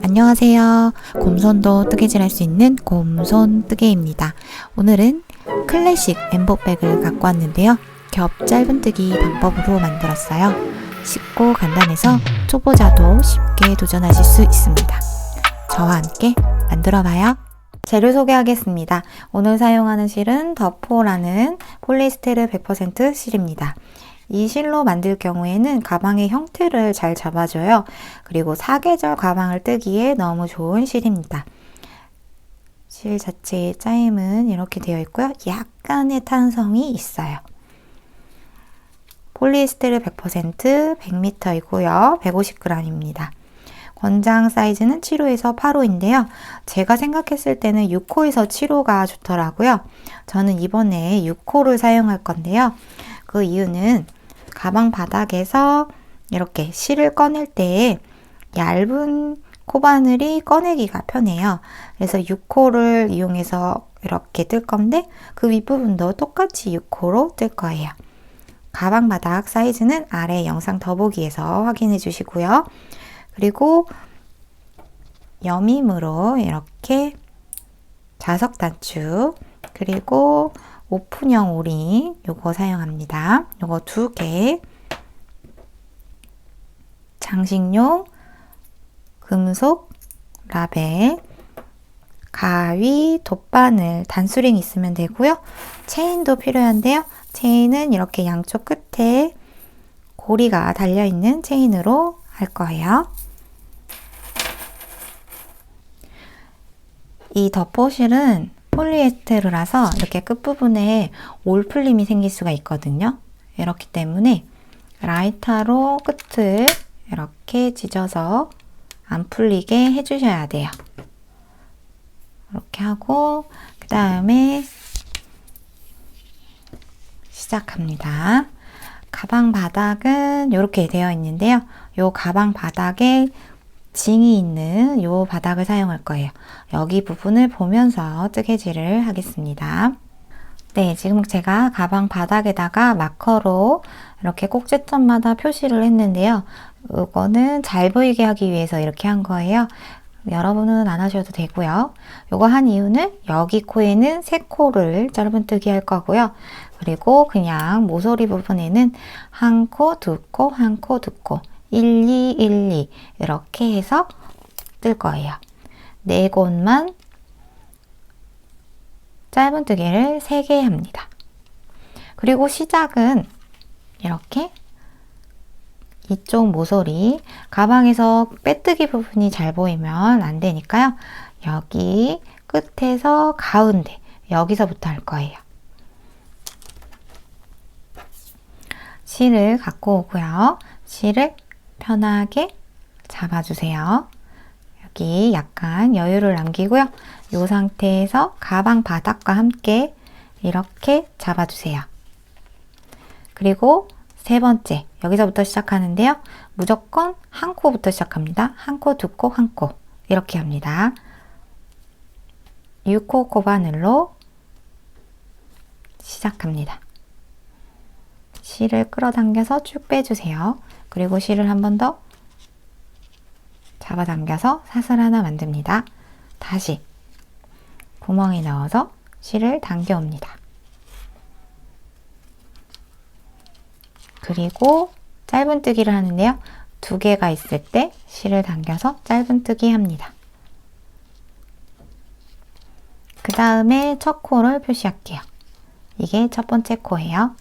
안녕하세요. 곰손도 뜨개질 할 수 있는 곰손 뜨개입니다. 오늘은 클래식 엠보백을 갖고 왔는데요. 겹 짧은뜨기 방법으로 만들었어요. 쉽고 간단해서 초보자도 쉽게 도전하실 수 있습니다. 저와 함께 만들어봐요. 재료 소개하겠습니다. 오늘 사용하는 실은 더포라는 폴리에스테르 100% 실입니다. 이 실로 만들 경우에는 가방의 형태를 잘 잡아줘요. 그리고 사계절 가방을 뜨기에 너무 좋은 실입니다. 실 자체의 짜임은 이렇게 되어 있고요. 약간의 탄성이 있어요. 폴리에스테르 100% 100m이고요. 150g입니다. 권장 사이즈는 7호에서 8호인데요. 제가 생각했을 때는 6호에서 7호가 좋더라고요. 저는 이번에 6호를 사용할 건데요. 그 이유는 가방 바닥에서 이렇게 실을 꺼낼 때 얇은 코바늘이 꺼내기가 편해요. 그래서 6호를 이용해서 이렇게 뜰 건데 그 윗부분도 똑같이 6호로 뜰 거예요. 가방 바닥 사이즈는 아래 영상 더보기에서 확인해 주시고요. 그리고 여밈으로 이렇게 자석 단추 그리고 오픈형 오링 요거 사용합니다. 요거 2개, 장식용 금속 라벨, 가위, 돗바늘, 단수링 있으면 되고요. 체인도 필요한데요. 체인은 이렇게 양쪽 끝에 고리가 달려있는 체인으로 할 거예요. 이 덧포실은 폴리에스테르라서 이렇게 끝부분에 올풀림이 생길 수가 있거든요. 이렇기 때문에 라이터로 끝을 이렇게 찢어서 안 풀리게 해주셔야 돼요. 이렇게 하고 그 다음에 시작합니다. 가방 바닥은 이렇게 되어 있는데요. 이 가방 바닥에 징이 있는 이 바닥을 사용할 거예요. 여기 부분을 보면서 뜨개질을 하겠습니다. 네, 지금 제가 가방 바닥에다가 마커로 이렇게 꼭지점마다 표시를 했는데요. 이거는 잘 보이게 하기 위해서 이렇게 한 거예요. 여러분은 안 하셔도 되고요. 이거 한 이유는 여기 코에는 3코를 짧은뜨기 할 거고요. 그리고 그냥 모서리 부분에는 1코, 2코, 1코, 2코 1, 2, 1, 2 이렇게 해서 뜰 거예요. 4곳만 짧은뜨기를 3개 합니다. 그리고 시작은 이렇게 이쪽 모서리 가방에서 빼뜨기 부분이 잘 보이면 안 되니까요. 여기 끝에서 가운데 여기서부터 할 거예요. 실을 갖고 오고요. 실을 편하게 잡아주세요. 여기 약간 여유를 남기고요. 이 상태에서 가방 바닥과 함께 이렇게 잡아주세요. 그리고 3번째, 여기서부터 시작하는데요. 무조건 1코부터 시작합니다. 1코, 2코, 1코 이렇게 합니다. 6코 코바늘로 시작합니다. 실을 끌어당겨서 쭉 빼주세요. 그리고 실을 한 번 더 잡아당겨서 사슬 하나 만듭니다. 다시 구멍에 넣어서 실을 당겨옵니다. 그리고 짧은뜨기를 하는데요. 2개가 있을 때 실을 당겨서 짧은뜨기 합니다. 그 다음에 첫 코를 표시할게요. 이게 첫 번째 코예요.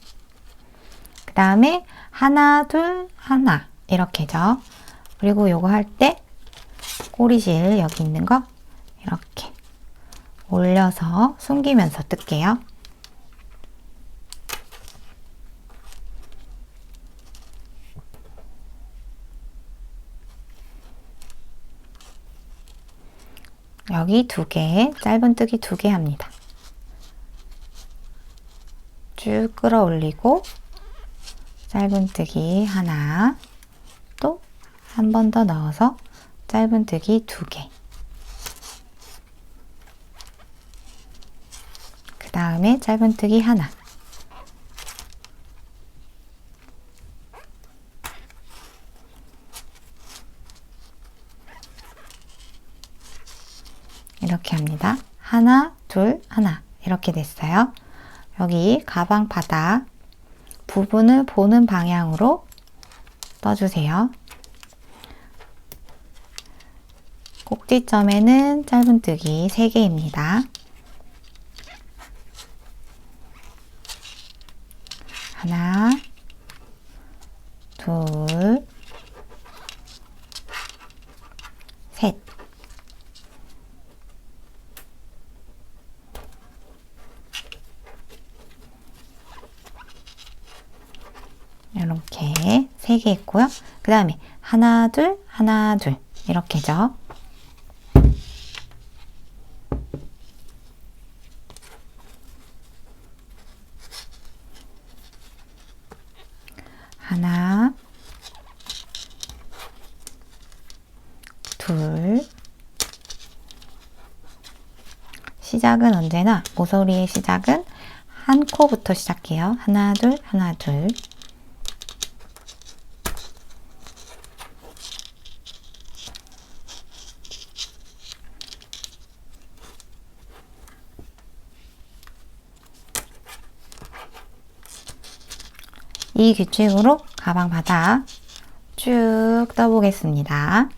그 다음에 하나, 둘, 하나 이렇게죠. 그리고 요거 할 때 꼬리실 여기 있는 거 이렇게 올려서 숨기면서 뜰게요. 여기 2개, 짧은뜨기 2개 합니다. 쭉 끌어올리고 짧은뜨기 하나, 또 한 번 더 넣어서 짧은뜨기 2개. 그 다음에 짧은뜨기 하나. 이렇게 합니다. 하나, 둘, 하나 이렇게 됐어요. 여기 가방 바닥 부분을 보는 방향으로 떠주세요. 꼭지점에는 짧은뜨기 3개입니다. 하나, 둘, 셋. 이렇게 3개 있고요. 그 다음에 하나, 둘, 하나, 둘 이렇게죠. 하나, 둘. 시작은 언제나 모서리의 시작은 한 코부터 시작해요. 하나, 둘, 하나, 둘. 이 규칙으로 가방 바닥 쭉 떠보겠습니다.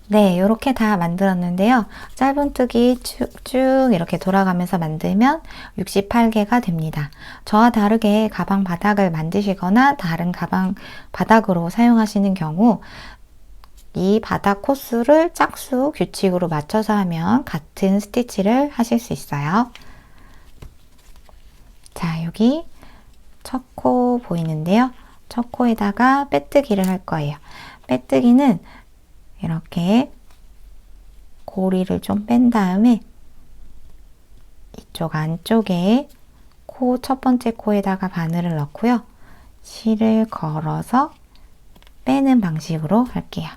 네, 이렇게 다 만들었는데요. 짧은뜨기 쭉쭉 이렇게 돌아가면서 만들면 68개가 됩니다. 저와 다르게 가방 바닥을 만드시거나 다른 가방 바닥으로 사용하시는 경우 이 바닥 코스를 짝수 규칙으로 맞춰서 하면 같은 스티치를 하실 수 있어요. 자, 여기 첫 코 보이는데요. 첫 코에다가 빼뜨기를 할 거예요. 빼뜨기는 이렇게 고리를 좀 뺀 다음에 이쪽 안쪽에 코 첫 번째 코에다가 바늘을 넣고요. 실을 걸어서 빼는 방식으로 할게요.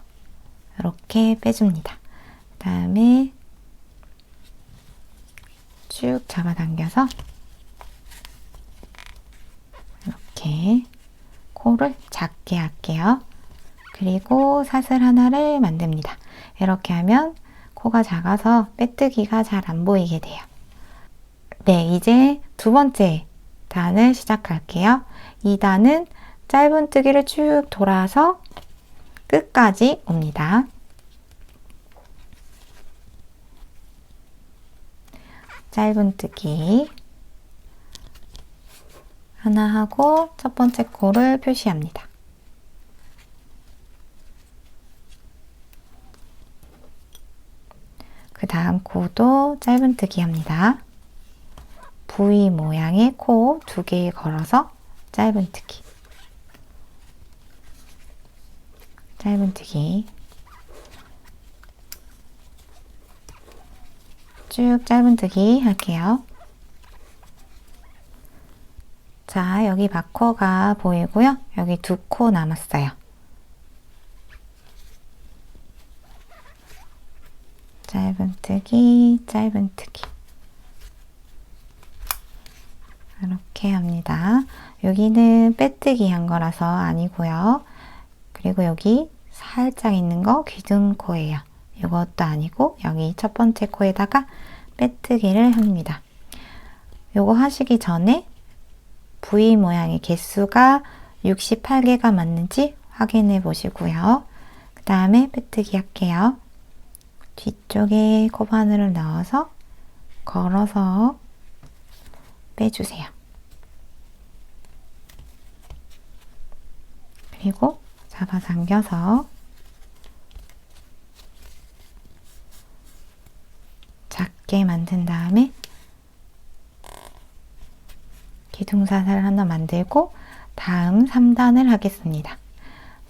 이렇게 빼줍니다. 그 다음에 쭉 잡아당겨서 이렇게 코를 작게 할게요. 그리고 사슬 하나를 만듭니다. 이렇게 하면 코가 작아서 빼뜨기가 잘 안 보이게 돼요. 네, 이제 두 번째 단을 시작할게요. 이 단은 짧은뜨기를 쭉 돌아서 끝까지 옵니다. 짧은뜨기 하나 하고 첫 번째 코를 표시합니다. 그 다음 코도 짧은뜨기 합니다. V 모양의 코 2개 걸어서 짧은뜨기. 짧은뜨기. 쭉 짧은뜨기 할게요. 자, 여기 마커가 보이고요. 여기 2코 남았어요. 짧은뜨기, 짧은뜨기. 이렇게 합니다. 여기는 빼뜨기 한 거라서 아니고요. 그리고 여기 살짝 있는 거 귀등코예요. 이것도 아니고 여기 첫 번째 코에다가 빼뜨기를 합니다. 요거 하시기 전에 V 모양의 개수가 68개가 맞는지 확인해 보시고요. 그 다음에 빼뜨기 할게요. 뒤쪽에 코바늘을 넣어서 걸어서 빼주세요. 그리고 잡아당겨서 작게 만든 다음에 기둥사슬 하나 만들고 다음 3단을 하겠습니다.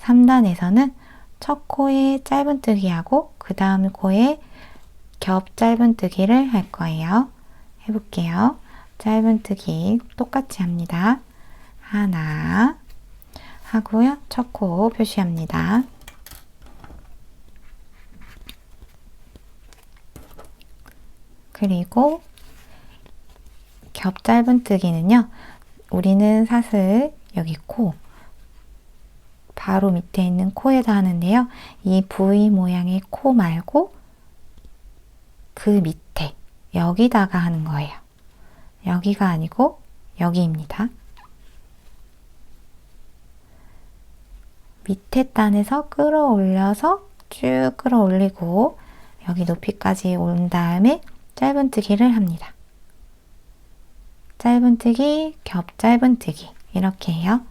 3단에서는 첫 코에 짧은뜨기하고 그 다음 코에 겹 짧은뜨기를 할 거예요. 해볼게요. 짧은뜨기 똑같이 합니다. 하나 하고요. 첫 코 표시합니다. 그리고 겹 짧은뜨기는요. 우리는 사슬 여기 코 바로 밑에 있는 코에다 하는데요. 이 V 모양의 코 말고 그 밑에 여기다가 하는 거예요. 여기가 아니고 여기입니다. 밑에 단에서 끌어올려서 쭉 끌어올리고 여기 높이까지 온 다음에 짧은뜨기를 합니다. 짧은뜨기, 겹 짧은뜨기 이렇게 해요.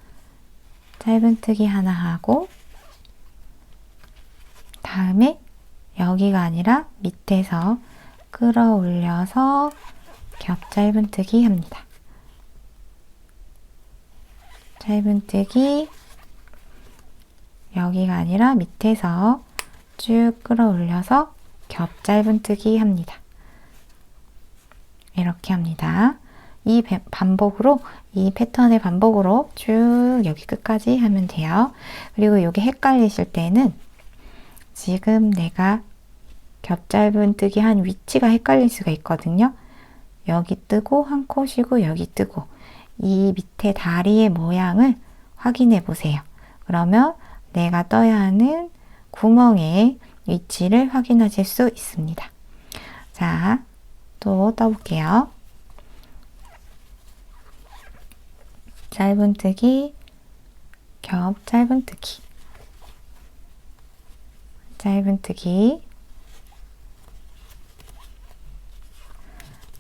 짧은뜨기 하나 하고 다음에 여기가 아니라 밑에서 끌어올려서 겹 짧은뜨기 합니다. 짧은뜨기, 여기가 아니라 밑에서 쭉 끌어올려서 겹 짧은뜨기 합니다. 이렇게 합니다. 이 반복으로, 이 패턴의 반복으로 쭉 여기 끝까지 하면 돼요. 그리고 이게 헷갈리실 때는 지금 내가 겹 짧은뜨기 한 위치가 헷갈릴 수가 있거든요. 여기 뜨고 한 코 쉬고 여기 뜨고 이 밑에 다리의 모양을 확인해 보세요. 그러면 내가 떠야 하는 구멍의 위치를 확인하실 수 있습니다. 자, 또 떠볼게요. 짧은뜨기, 겹 짧은뜨기, 짧은뜨기,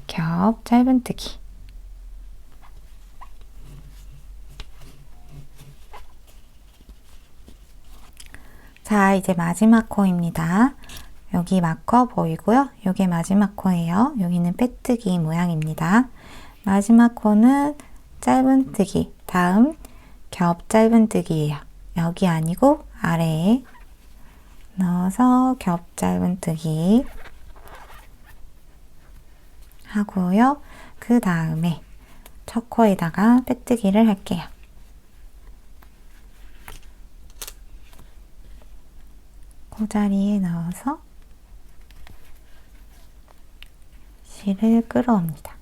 겹 짧은뜨기. 자, 이제 마지막 코입니다. 여기 마커 보이고요. 이게 마지막 코예요. 여기는 빼뜨기 모양입니다. 마지막 코는 짧은뜨기, 다음 겹 짧은뜨기예요. 여기 아니고 아래에 넣어서 겹 짧은뜨기 하고요. 그 다음에 첫 코에다가 빼뜨기를 할게요. 코자리에 넣어서 실을 끌어옵니다.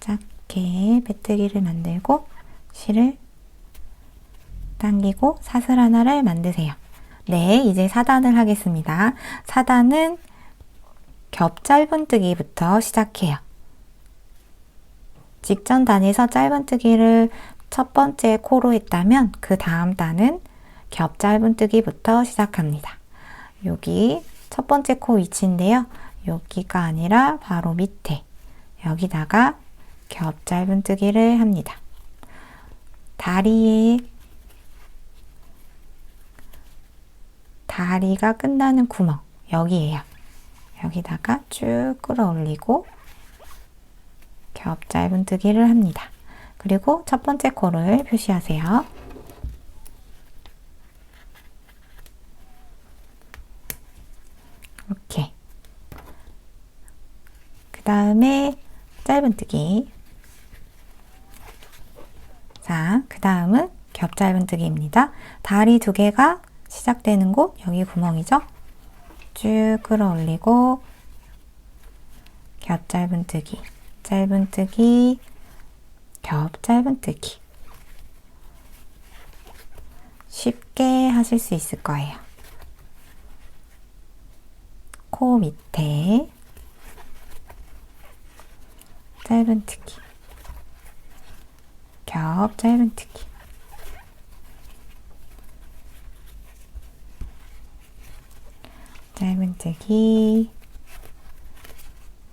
작게 빼뜨기를 만들고 실을 당기고 사슬 하나를 만드세요. 네, 이제 4단을 하겠습니다. 4단은 겹 짧은뜨기부터 시작해요. 직전 단에서 짧은뜨기를 첫 번째 코로 했다면 그 다음 단은 겹 짧은뜨기부터 시작합니다. 여기 첫 번째 코 위치인데요. 여기가 아니라 바로 밑에 여기다가 겹 짧은뜨기를 합니다. 다리가 끝나는 구멍 여기에요. 여기다가 쭉 끌어올리고 겹 짧은뜨기를 합니다. 그리고 첫 번째 코를 표시하세요. 이렇게. 그 다음에 짧은뜨기. 자, 그 다음은 겹 짧은뜨기입니다. 다리 두 개가 시작되는 곳, 여기 구멍이죠? 쭉 끌어올리고 겹 짧은뜨기, 짧은뜨기, 겹 짧은뜨기. 쉽게 하실 수 있을 거예요. 코 밑에 짧은뜨기, 겹 짧은뜨기. 짧은뜨기,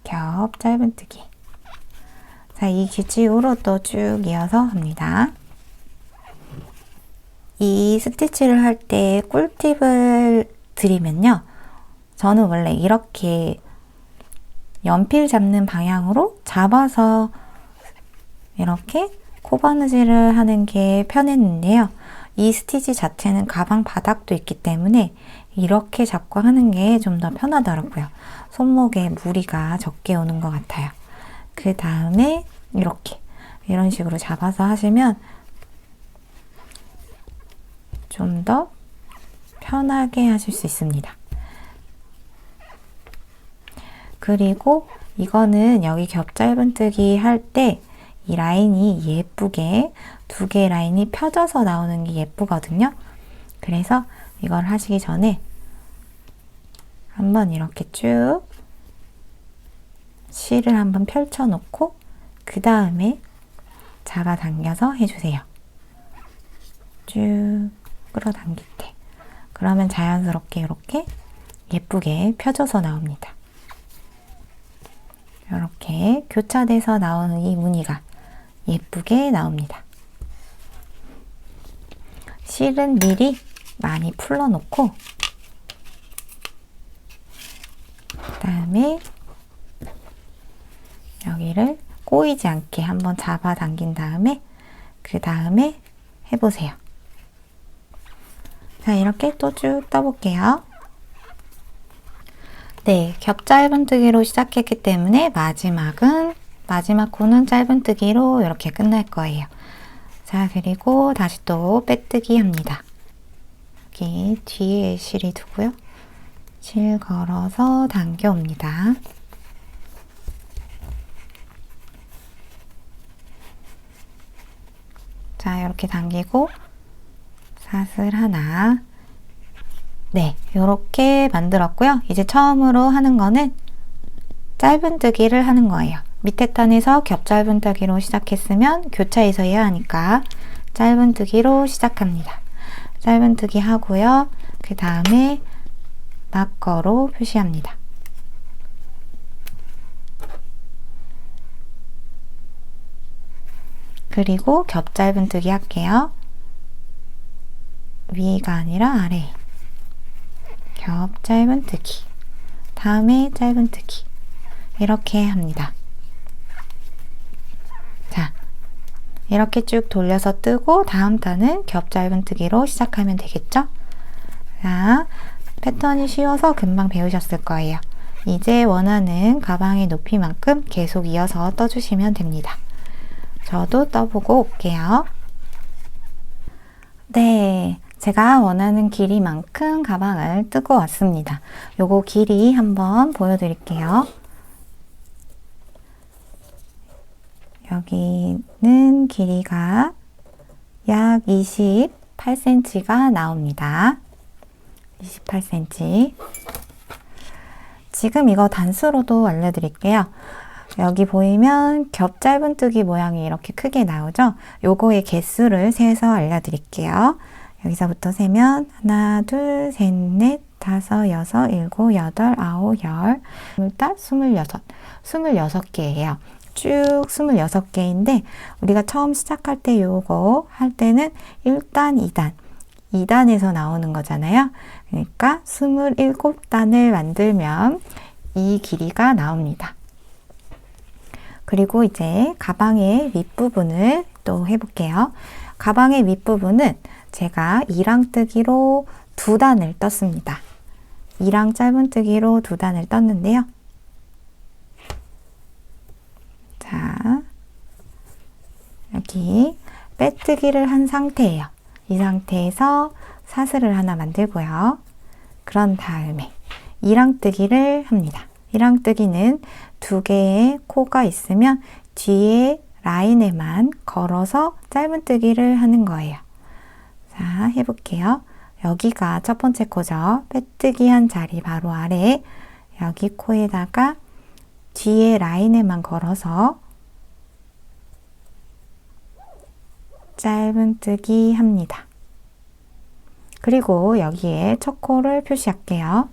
겹 짧은뜨기. 자, 이 규칙으로 또 쭉 이어서 합니다. 이 스티치를 할 때 꿀팁을 드리면요. 저는 원래 이렇게 연필 잡는 방향으로 잡아서 이렇게 코바느질을 하는 게 편했는데요. 이 스티치 자체는 가방 바닥도 있기 때문에 이렇게 잡고 하는 게 좀 더 편하더라고요. 손목에 무리가 적게 오는 것 같아요. 그 다음에 이렇게 이런 식으로 잡아서 하시면 좀 더 편하게 하실 수 있습니다. 그리고 이거는 여기 겹 짧은뜨기 할 때 이 라인이 예쁘게 두 개의 라인이 펴져서 나오는 게 예쁘거든요. 그래서 이걸 하시기 전에 한번 이렇게 쭉 실을 한번 펼쳐 놓고 그 다음에 잡아당겨서 해주세요. 쭉 끌어당길 때. 그러면 자연스럽게 이렇게 예쁘게 펴져서 나옵니다. 이렇게 교차돼서 나오는 이 무늬가 예쁘게 나옵니다. 실은 미리 많이 풀러놓고 그 다음에 여기를 꼬이지 않게 한번 잡아당긴 다음에 그 다음에 해보세요. 자, 이렇게 또 쭉 떠볼게요. 네, 겹 짧은뜨기로 시작했기 때문에 마지막 코는 짧은뜨기로 이렇게 끝날 거예요. 자, 그리고 다시 또 빼뜨기 합니다. 여기 뒤에 실이 두고요. 실 걸어서 당겨옵니다. 자, 이렇게 당기고 사슬 하나. 네, 이렇게 만들었고요. 이제 처음으로 하는 거는 짧은뜨기를 하는 거예요. 밑에 단에서 겹 짧은뜨기로 시작했으면 교차해서 해야 하니까 짧은뜨기로 시작합니다. 짧은뜨기 하고요. 그 다음에 마커로 표시합니다. 그리고 겹 짧은뜨기 할게요. 위가 아니라 아래. 겹 짧은뜨기. 다음에 짧은뜨기. 이렇게 합니다. 자, 이렇게 쭉 돌려서 뜨고 다음 단은 겹 짧은뜨기로 시작하면 되겠죠? 자, 패턴이 쉬워서 금방 배우셨을 거예요. 이제 원하는 가방의 높이만큼 계속 이어서 떠주시면 됩니다. 저도 떠보고 올게요. 네, 제가 원하는 길이만큼 가방을 뜨고 왔습니다. 요거 길이 한번 보여드릴게요. 여기는 길이가 약 28cm가 나옵니다. 28cm. 지금 이거 단수로도 알려드릴게요. 여기 보이면 겹 짧은뜨기 모양이 이렇게 크게 나오죠? 요거의 개수를 세서 알려드릴게요. 여기서부터 세면 하나, 둘, 셋, 넷, 다섯, 여섯, 일곱, 여덟, 아홉, 열, 스물여섯. 26개예요. 쭉 26개인데 우리가 처음 시작할 때 요거 할 때는 1단, 2단에서 나오는 거잖아요. 그러니까 27단을 만들면 이 길이가 나옵니다. 그리고 이제 가방의 윗부분을 또 해볼게요. 가방의 윗부분은 제가 2랑뜨기로 2단을 떴습니다. 2랑 짧은뜨기로 2단을 떴는데요. 자, 여기 빼뜨기를 한 상태예요. 이 상태에서 사슬을 하나 만들고요. 그런 다음에 2랑뜨기를 합니다. 2랑뜨기는 2개의 코가 있으면 뒤에 라인에만 걸어서 짧은뜨기를 하는 거예요. 자, 해볼게요. 여기가 첫 번째 코죠. 빼뜨기 한 자리 바로 아래 여기 코에다가 뒤에 라인에만 걸어서 짧은뜨기 합니다. 그리고 여기에 첫 코를 표시할게요.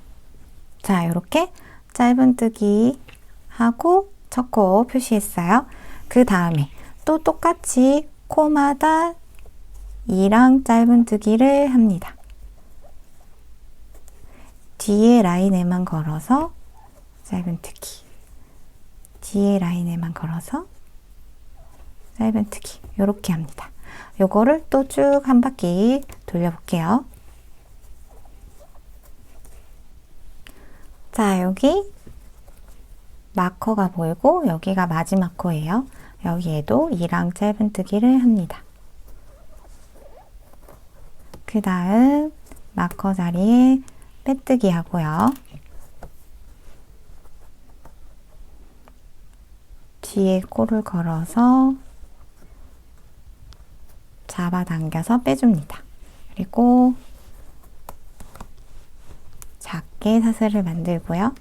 자, 이렇게 짧은뜨기 하고 첫 코 표시했어요. 그 다음에 또 똑같이 코마다 2랑 짧은뜨기를 합니다. 뒤에 라인에만 걸어서 짧은뜨기, 뒤에 라인에만 걸어서 짧은뜨기, 이렇게 합니다. 요거를 또 쭉 한 바퀴 돌려볼게요. 자, 여기 마커가 보이고 여기가 마지막 코예요. 여기에도 2랑 짧은뜨기를 합니다. 그 다음 마커 자리에 빼뜨기 하고요. 뒤에 코를 걸어서 잡아당겨서 빼줍니다. 그리고 작게 사슬을 만들고요.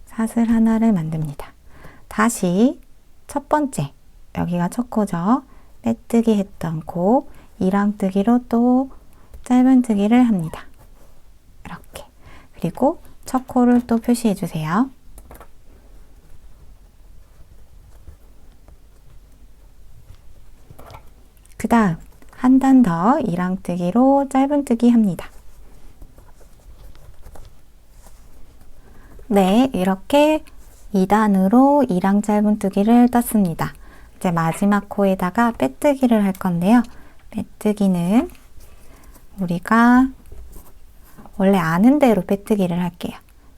사슬 하나를 만듭니다. 다시 첫 번째, 여기가 첫 코죠. 빼뜨기 했던 코, 이랑뜨기로 또 짧은뜨기를 합니다. 이렇게. 그리고 첫 코를 또 표시해 주세요. 그 다음 한 단 더 이랑뜨기로 짧은뜨기 합니다. 네, 이렇게 2단으로 이랑 짧은뜨기를 떴습니다. 이제 마지막 코에다가 빼뜨기를 할 건데요. 빼뜨기는 우리가 원래 아는 대로 빼뜨기를 할게요.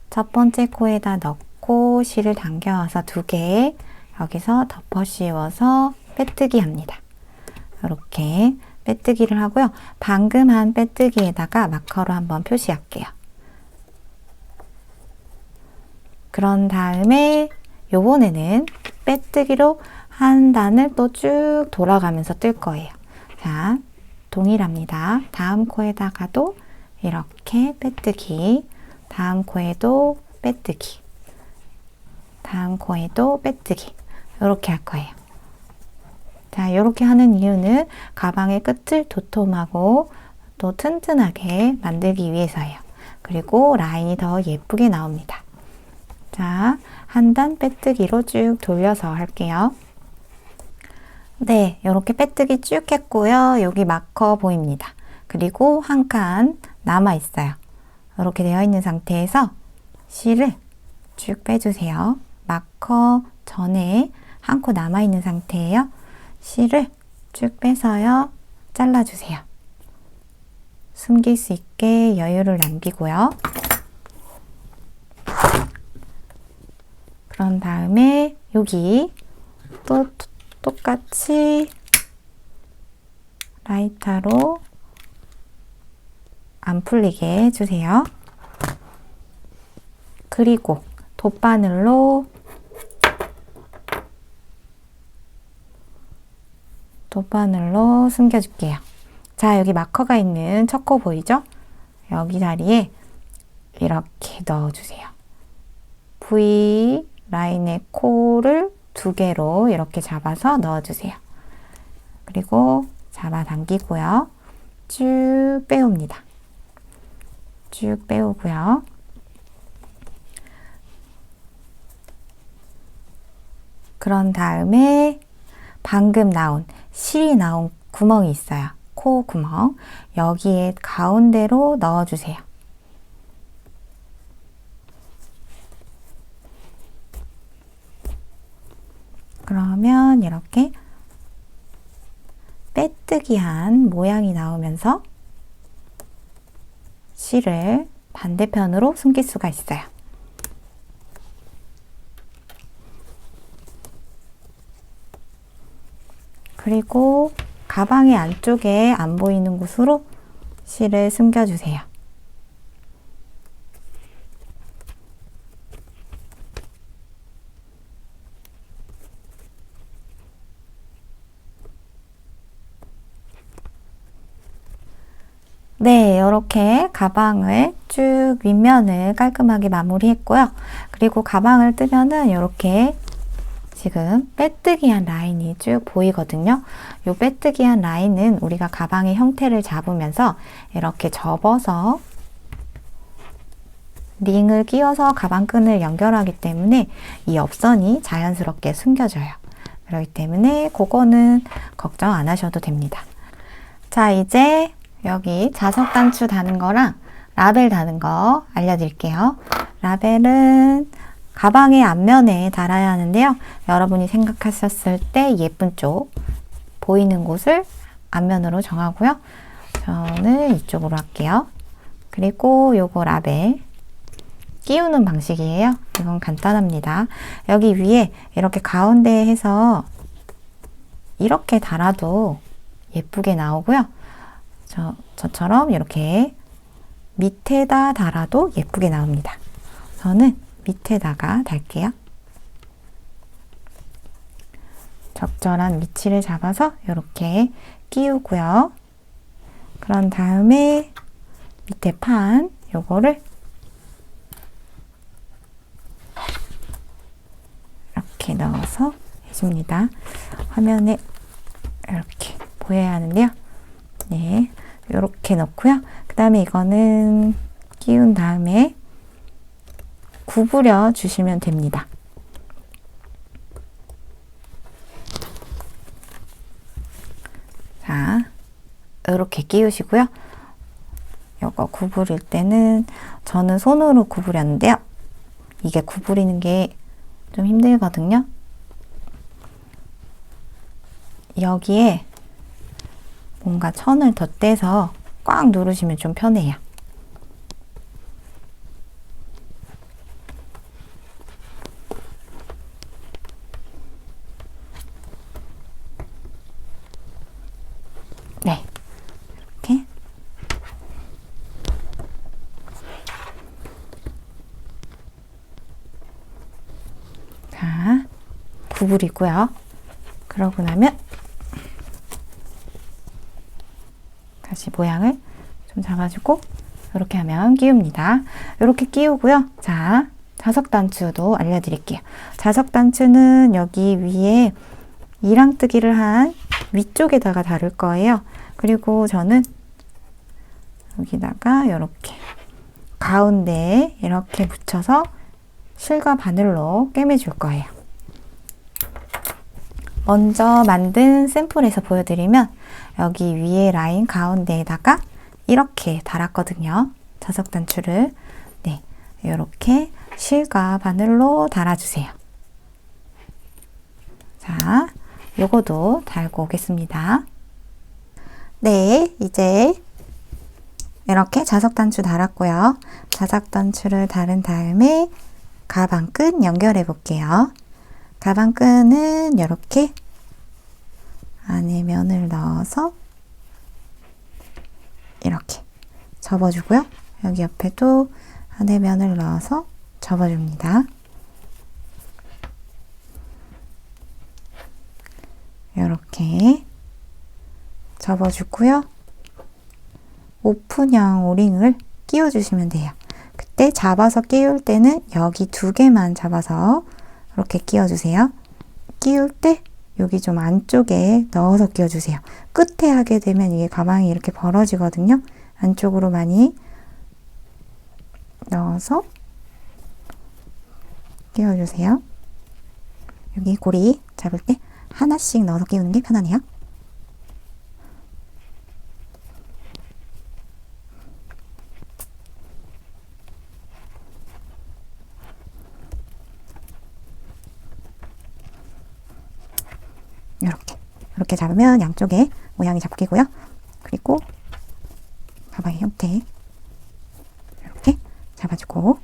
첫 번째 코에다 넣고 실을 당겨와서 2개, 여기서 덮어 씌워서 빼뜨기 합니다. 이렇게 빼뜨기를 하고요. 방금 한 빼뜨기에다가 마커로 한번 표시할게요. 그런 다음에 요번에는 빼뜨기로 한 단을 또 쭉 돌아가면서 뜰 거예요. 자, 동일합니다. 다음 코에다가도 이렇게 빼뜨기, 다음 코에도 빼뜨기, 다음 코에도 빼뜨기, 이렇게 할 거예요. 자, 이렇게 하는 이유는 가방의 끝을 도톰하고 또 튼튼하게 만들기 위해서예요. 그리고 라인이 더 예쁘게 나옵니다. 자, 한 단 빼뜨기로 쭉 돌려서 할게요. 네, 이렇게 빼뜨기 쭉 했고요. 여기 마커 보입니다. 그리고 한 칸 남아 있어요. 이렇게 되어 있는 상태에서 실을 쭉 빼주세요. 마커 전에 한 코 남아 있는 상태예요. 실을 쭉 빼서요. 잘라주세요. 숨길 수 있게 여유를 남기고요. 그런 다음에 여기 또 똑같이 라이터로 안 풀리게 해주세요. 그리고 돗바늘로 숨겨줄게요. 자, 여기 마커가 있는 첫 코 보이죠? 여기 자리에 이렇게 넣어주세요. V 라인의 코를 2개로 이렇게 잡아서 넣어주세요. 그리고 잡아당기고요. 쭉 빼옵니다. 쭉 빼오고요. 그런 다음에 방금 나온 실이 나온 구멍이 있어요. 코 구멍. 여기에 가운데로 넣어주세요. 그러면 이렇게 빼뜨기한 모양이 나오면서 실을 반대편으로 숨길 수가 있어요. 그리고 가방의 안쪽에 안 보이는 곳으로 실을 숨겨주세요. 네, 이렇게 가방을 쭉 윗면을 깔끔하게 마무리했고요. 그리고 가방을 뜨면은 이렇게 지금 빼뜨기한 라인이 쭉 보이거든요. 이 빼뜨기한 라인은 우리가 가방의 형태를 잡으면서 이렇게 접어서 링을 끼워서 가방끈을 연결하기 때문에 이 옆선이 자연스럽게 숨겨져요. 그렇기 때문에 그거는 걱정 안 하셔도 됩니다. 자, 이제 여기 자석 단추 다는 거랑 라벨 다는 거 알려드릴게요. 라벨은 가방의 앞면에 달아야 하는데요. 여러분이 생각하셨을 때 예쁜 쪽 보이는 곳을 앞면으로 정하고요. 저는 이쪽으로 할게요. 그리고 요거 라벨 끼우는 방식이에요. 이건 간단합니다. 여기 위에 이렇게 가운데에 해서 이렇게 달아도 예쁘게 나오고요. 저처럼 이렇게 밑에다 달아도 예쁘게 나옵니다. 저는 밑에다가 달게요. 적절한 위치를 잡아서 이렇게 끼우고요. 그런 다음에 밑에 판 요거를 이렇게 넣어서 해줍니다. 화면에 이렇게 보여야 하는데요. 네, 이렇게 넣고요. 그 다음에 이거는 끼운 다음에 구부려 주시면 됩니다. 자, 이렇게 끼우시고요. 이거 구부릴 때는 저는 손으로 구부렸는데요. 이게 구부리는 게 좀 힘들거든요. 여기에 뭔가 천을 덧대서 꽉 누르시면 좀 편해요. 네, 이렇게. 자, 구부리고요. 그러고 나면 다시 모양을 좀 잡아주고 이렇게 하면 끼웁니다. 이렇게 끼우고요. 자, 자석단추도 알려드릴게요. 자석단추는 여기 위에 이랑뜨기를 한 위쪽에다가 다룰 거예요. 그리고 저는 여기다가 이렇게 가운데에 이렇게 붙여서 실과 바늘로 꿰매줄 거예요. 먼저 만든 샘플에서 보여드리면 여기 위에 라인 가운데에다가 이렇게 달았거든요. 자석단추를. 네, 이렇게 실과 바늘로 달아주세요. 자, 요거도 달고 오겠습니다. 네, 이제 이렇게 자석단추 달았고요. 자석단추를 달은 다음에 가방끈 연결해 볼게요. 가방끈은 이렇게 안에 면을 넣어서 이렇게 접어주고요. 여기 옆에도 안에 면을 넣어서 접어줍니다. 이렇게 접어주고요. 오픈형 오링을 끼워주시면 돼요. 그때 잡아서 끼울 때는 여기 두 개만 잡아서 이렇게 끼워주세요. 끼울 때 여기 좀 안쪽에 넣어서 끼워주세요. 끝에 하게 되면 이게 가방이 이렇게 벌어지거든요. 안쪽으로 많이 넣어서 끼워주세요. 여기 고리 잡을 때 하나씩 넣어서 끼우는 게 편하네요. 이렇게 잡으면 양쪽에 모양이 잡히고요. 그리고 가방의 형태 이렇게 잡아주고,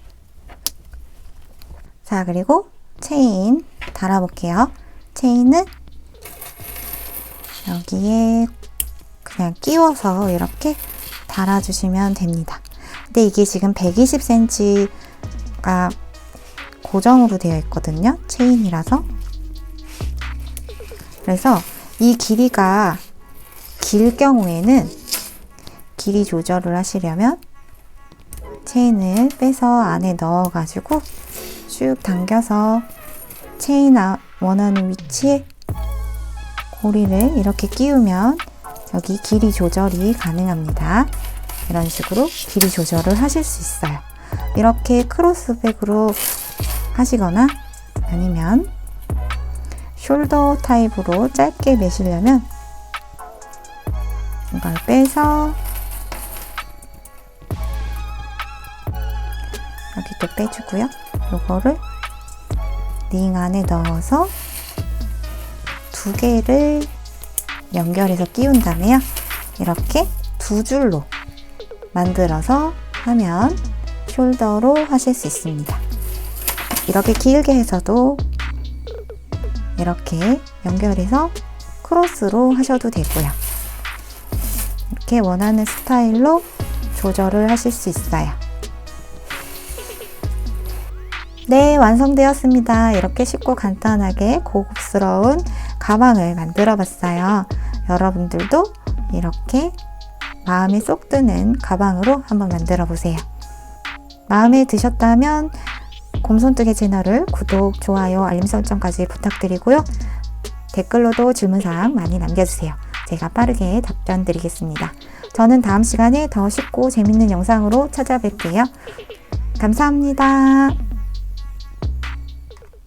자, 그리고 체인 달아볼게요. 체인은 여기에 그냥 끼워서 이렇게 달아주시면 됩니다. 근데 이게 지금 120cm가 고정으로 되어 있거든요. 체인이라서. 그래서 이 길이가 길 경우에는 길이 조절을 하시려면 체인을 빼서 안에 넣어가지고 쭉 당겨서 체인 원하는 위치에 고리를 이렇게 끼우면 여기 길이 조절이 가능합니다. 이런 식으로 길이 조절을 하실 수 있어요. 이렇게 크로스백으로 하시거나 아니면 숄더 타입으로 짧게 매시려면 이걸 빼서 여기 또 빼주고요. 요거를 링 안에 넣어서 두 개를 연결해서 끼운 다음에요. 이렇게 두 줄로 만들어서 하면 숄더로 하실 수 있습니다. 이렇게 길게 해서도 이렇게 연결해서 크로스로 하셔도 되고요. 이렇게 원하는 스타일로 조절을 하실 수 있어요. 네, 완성되었습니다. 이렇게 쉽고 간단하게 고급스러운 가방을 만들어 봤어요. 여러분들도 이렇게 마음에 쏙 드는 가방으로 한번 만들어 보세요. 마음에 드셨다면 곰손뜨개 채널을 구독, 좋아요, 알림 설정까지 부탁드리고요. 댓글로도 질문사항 많이 남겨주세요. 제가 빠르게 답변 드리겠습니다. 저는 다음 시간에 더 쉽고 재밌는 영상으로 찾아뵐게요. 감사합니다.